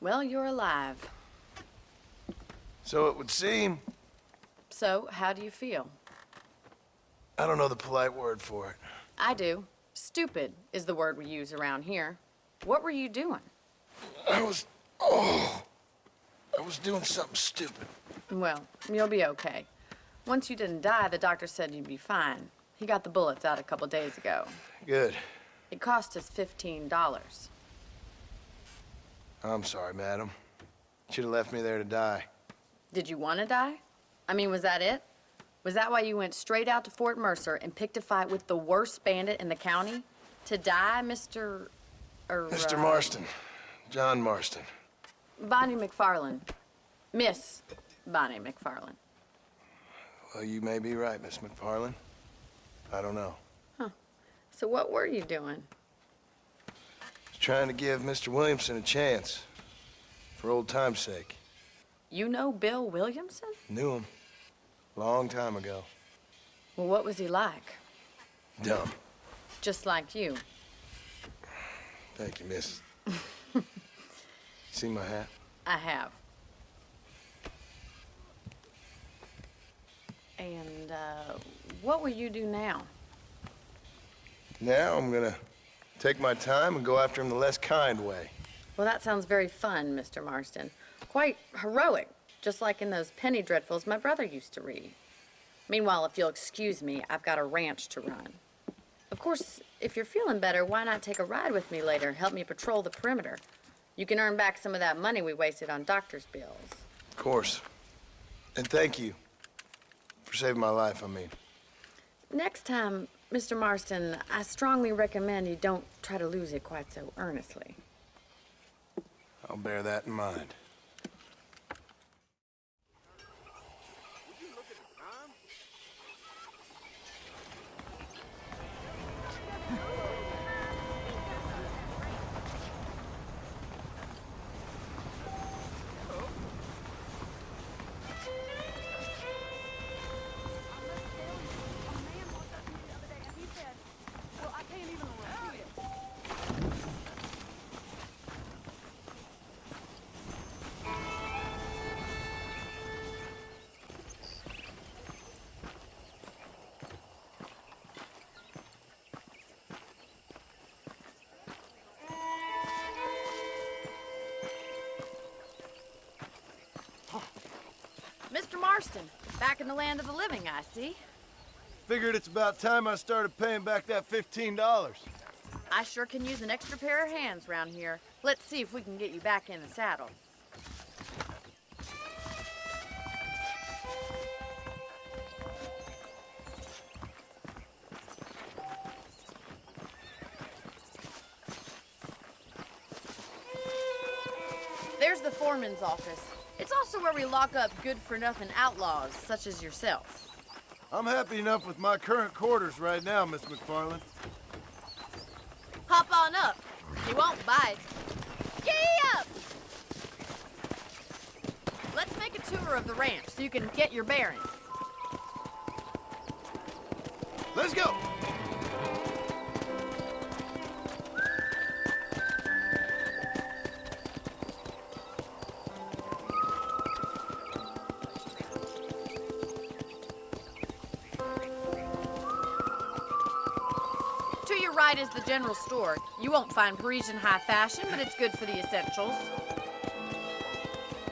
Well, you're alive. So it would seem. So, how do you feel? I don't know the polite word for it. I do. Stupid is the word we use around here. What were you doing? I was doing something stupid. Well, you'll be okay. Once you didn't die, the doctor said you'd be fine. He got the bullets out a couple days ago. Good. It cost us $15. I'm sorry, madam. Should have left me there to die. Did you want to die? I mean, was that it? Was that why you went straight out to Fort Mercer and picked a fight with the worst bandit in the county? To die, Mr. Mr. Marston. John Marston. Bonnie McFarland. Miss Bonnie McFarland. Well, you may be right, Miss McFarland. I don't know. Huh. So what were you doing? Trying to give Mr. Williamson a chance. For old time's sake. You know Bill Williamson? Knew him. Long time ago. Well, what was he like? Dumb. Just like you. Thank you, miss. See my hat? I have. And, what will you do now? Now I'm gonna take my time and go after him the less kind way. Well, that sounds very fun, Mr. Marston. Quite heroic, just like in those penny dreadfuls my brother used to read. Meanwhile, if you'll excuse me, I've got a ranch to run. Of course, if you're feeling better, why not take a ride with me later? Help me patrol the perimeter. You can earn back some of that money we wasted on doctor's bills. Of course. And thank you for saving my life, I mean. Next time, Mr. Marston, I strongly recommend you don't try to lose it quite so earnestly. I'll bear that in mind. Mr. Marston, back in the land of the living, I see. Figured it's about time I started paying back that $15. I sure can use an extra pair of hands around here. Let's see if we can get you back in the saddle. There's the foreman's office. It's also where we lock up good-for-nothing outlaws, such as yourself. I'm happy enough with my current quarters right now, Miss McFarland. Hop on up. He won't bite. Giddy up! Let's make a tour of the ranch so you can get your bearings. Let's go! To your right is the general store. You won't find Parisian high fashion, but it's good for the essentials.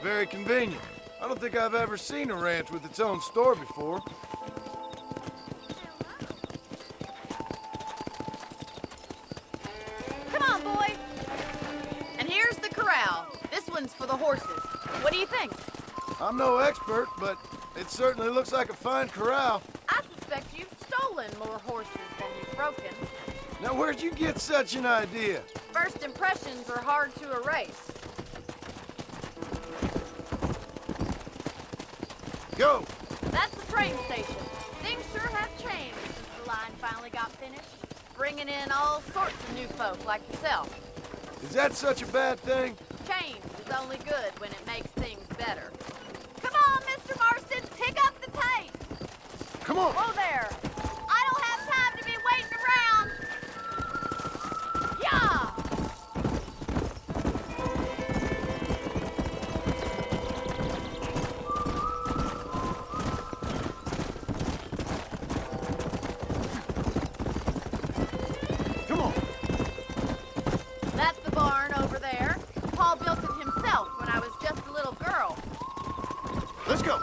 Very convenient. I don't think I've ever seen a ranch with its own store before. Come on, boy. And here's the corral. This one's for the horses. What do you think? I'm no expert, but it certainly looks like a fine corral. I suspect you've stolen more horses than you've broken. Now, where'd you get such an idea? First impressions are hard to erase. Go! That's the train station. Things sure have changed since the line finally got finished, bringing in all sorts of new folk like yourself. Is that such a bad thing? Change is only good when it makes things better. Come on, Mr. Marston, pick up the pace. Come on. Whoa there. I don't have time to be waiting around. Yeah. Come on. That's the barn over there. Paul built it himself when I was just a little girl. Let's go.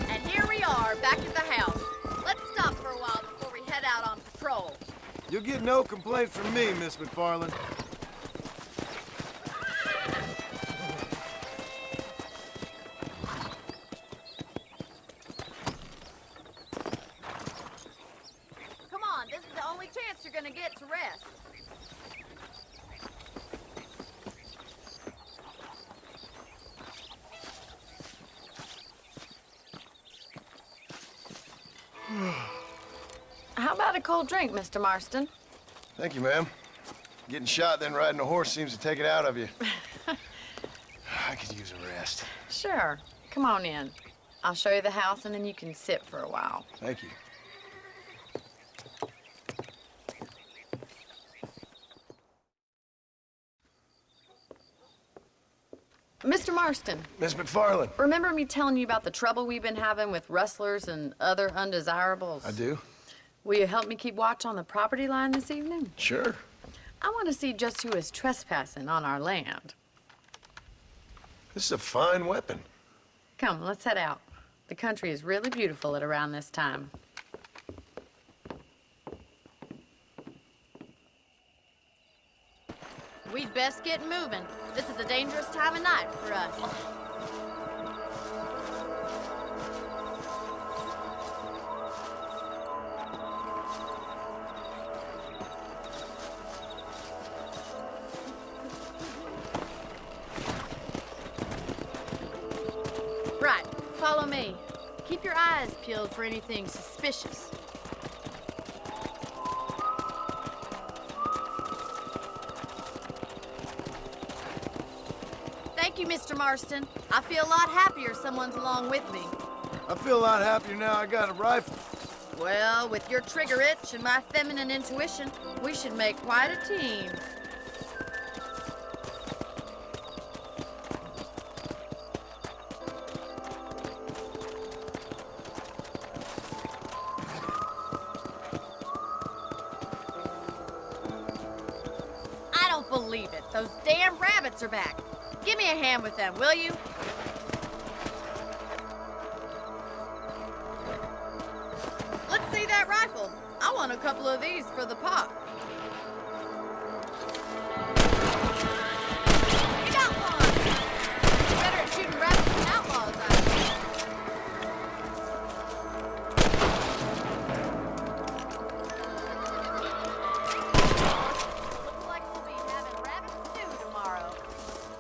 And here we are, back at the house. Let's stop for a while before we head out on patrol. You'll get no complaint from me, Miss McFarland. Come on, this is the only chance you're gonna get to rest. How about a cold drink, Mr. Marston? Thank you, ma'am. Getting shot, then riding a horse seems to take it out of you. I could use a rest. Sure. Come on in. I'll show you the house, and then you can sit for a while. Thank you. Mr. Marston, Miss McFarland. remember me telling you about the trouble we've been having with rustlers and other undesirables? I do? Will you help me keep watch on the property line this evening? Sure. I want to see just who is trespassing on our land. This is a fine weapon. Come, let's head out. The country is really beautiful at around this time. We'd best get moving. This is a dangerous time of night for us. Right, follow me. Keep your eyes peeled for anything suspicious. Thank you, Mr. Marston. I feel a lot happier someone's along with me. I feel a lot happier now I got a rifle. Well, with your trigger itch and my feminine intuition, we should make quite a team. I don't believe it. Those damn rabbits are back. Give me a hand with them, will you? Let's see that rifle. I want a couple of these for the pop. You got one! Better at shooting rabbits than outlaws, I think. Looks like we'll be having rabbit stew tomorrow.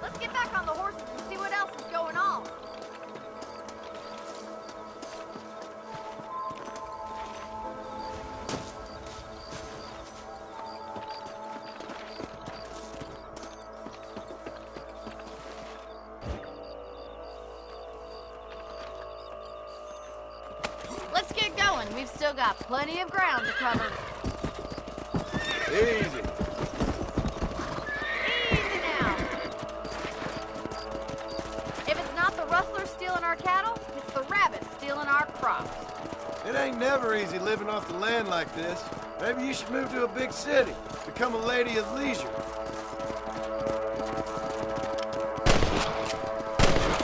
Let's get back on the horses and see what else is going on. Let's get going. We've still got plenty of ground to cover. Easy. Easy now. If it's not the rustlers stealing our cattle, it's the rabbits stealing our crops. It ain't never easy living off the land like this. Maybe you should move to a big city. Become a lady of leisure.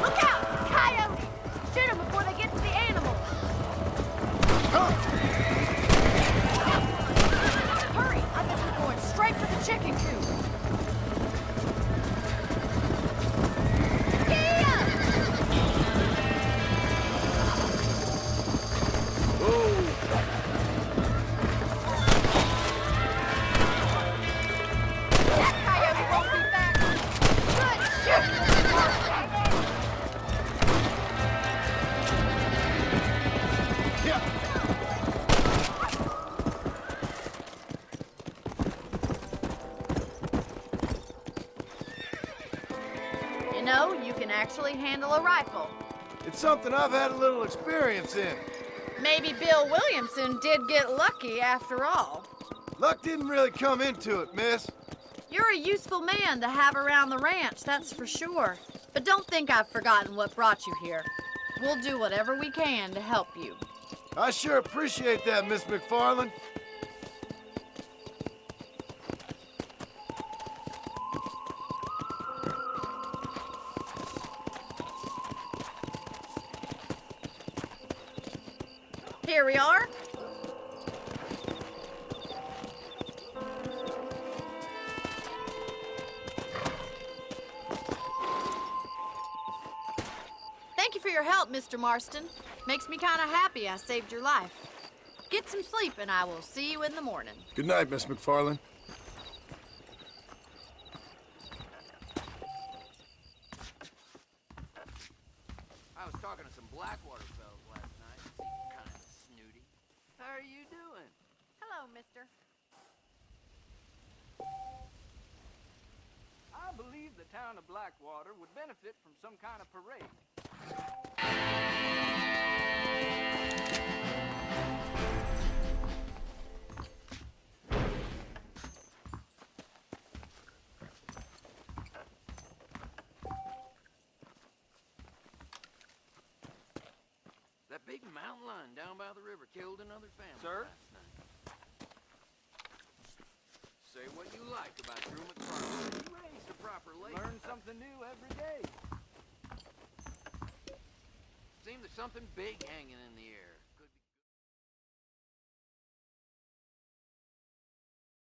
Look out! Coyote! Shoot them before they get to the animals. Hurry! I think we're going straight for the chicken coop. Yeah! That coyote know you can actually handle a rifle. It's something I've had a little experience in. Maybe Bill Williamson did get lucky after all. Luck didn't really come into it, miss. You're a useful man to have around the ranch, that's for sure. But don't think I've forgotten what brought you here. We'll do whatever we can to help you. I sure appreciate that, Miss McFarland. Here we are. Thank you for your help, Mr. Marston. Makes me kind of happy I saved your life. Get some sleep and I will see you in the morning. Good night, Miss McFarland. I was talking to some Blackwater fellas last night. Kind of snooty. How are you doing? Hello, mister. I believe the town of Blackwater would benefit from some kind of parade. That big mountain lion down by the river killed another family Sir? last night. Say what you like about Drew McFarland. He raised a proper lady. Learn something new every day. Seems there's something big hanging in the air.